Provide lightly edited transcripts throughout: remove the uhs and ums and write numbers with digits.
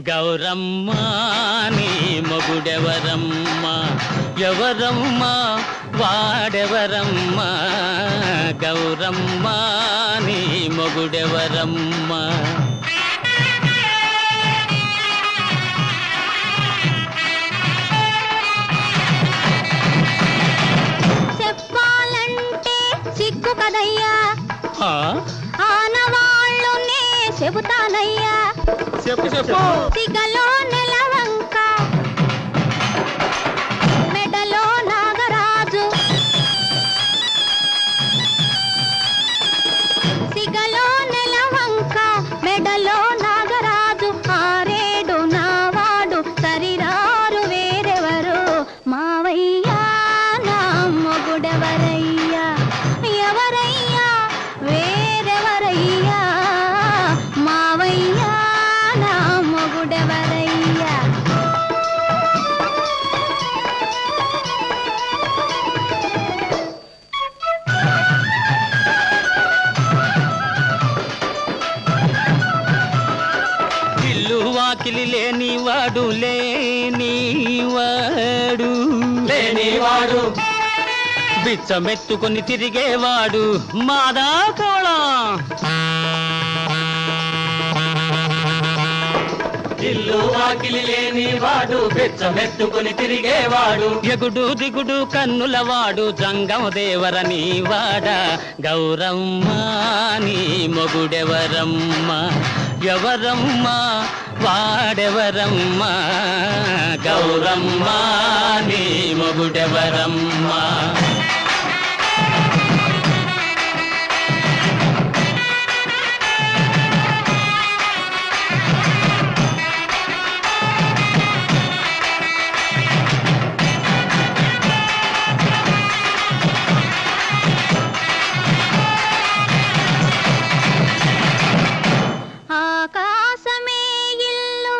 గౌరమ్మ నీ మొగుడెవరమ్మ ఎవరమ్మ వాడెవరమ్మ గౌరమ్మ నీ మొగుడెవరమ్మ చెప్పాలంటే సిగ్గు కదయ్యా ఆనవాళ్ళునే చెబుతానయ్యా చెప్పు చెప్పు సిగలో నెలవంక మెడలో నాగరాజు సిగలో నెలవంక మెడలో నాగరాజు ఆరేడు నావాడు సరిరారు వేరెవరు మావయ్యా నా మొగుడెవరయ్యా ఎవరయ్యా వేరెవరయ్యా మావయ్యా మొగుడెవరయ్యా ఇల్లు వాకిలి లేనివాడు లేనివాడు బిచ్చమెత్తుకుని తిరిగేవాడు మాదా కోళం ఇల్లు వాకిలి లేనివాడు బెచ్చమెత్తుకుని తిరిగేవాడు ఎగుడు దిగుడు కన్నులవాడు జంగమ దేవరని వాడ గౌరమ్మ నీ మొగుడెవరమ్మ ఎవరమ్మ వాడెవరమ్మ గౌరమ్మ నీ మొగుడెవరమ్మ ఆకాశమే ఇల్లు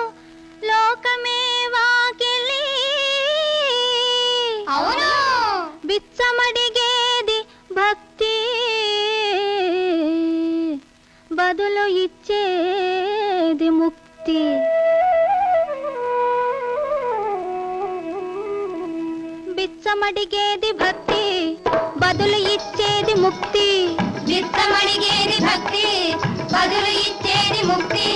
లోకమే వాకిలి అవును బిచ్చమడిగేది భక్తి బదులు ఇచ్చేది ముక్తి బిచ్చమడిగేది భక్తి బదులు ఇచ్చేది ముక్తి బిచ్చమడిగేది భక్తి బదులు ఇచ్చేది ముక్తి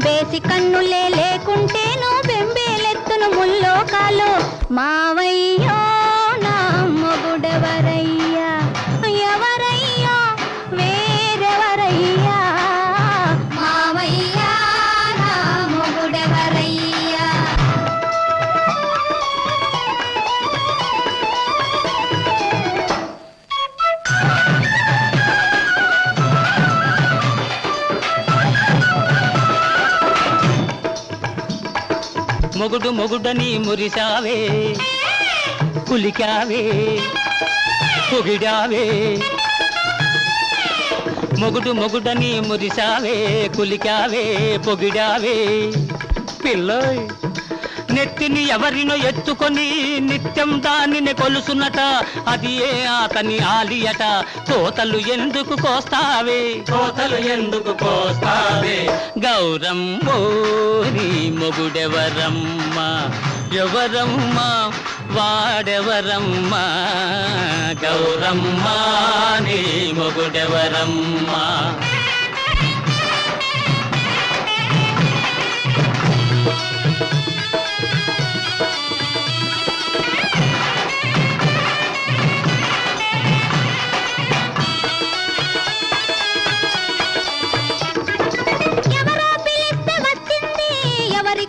బేసి కన్నులే లేకుంటేను బెంబేలెత్తును ముల్లోకాలు మావయ్యో నా మొగుడెవరయ్యా ఎవరయ్యా వేరెవరయ్యా మావయ్యా నా మొగుడెవరయ్యా మొగుడు మొగుడని మురిసావే కులికావే పొగిడావే మొగుడు మొగుడని మురిసావే కులికావే పొగిడావే పిల్లోయ్ నెత్తిని ఎవరినో ఎత్తుకొని నిత్యం దానిని కొలుసునట అది ఏ అతని ఆలియట కోతలు ఎందుకు కోస్తావే గౌరమ్మ నీ మొగుడెవరమ్మ ఎవరమ్మ వాడెవరమ్మ గౌరమ్మ నీ మొగుడెవరమ్మ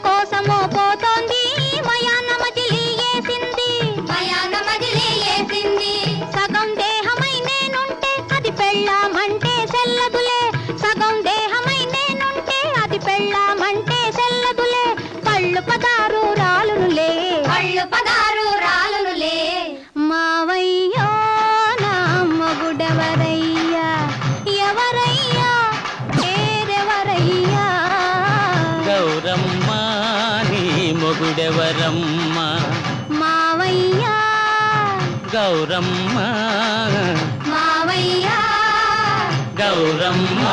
కోసమో పోతోంది మయాన మజిలీ వేసింది సగం దేహమై నేనుంటే అది పెళ్ళామంటే సెల్లదులే మొగుడెవరమ్మ మావయ్య గౌరమ్మ మావయ్య గౌరమ్మ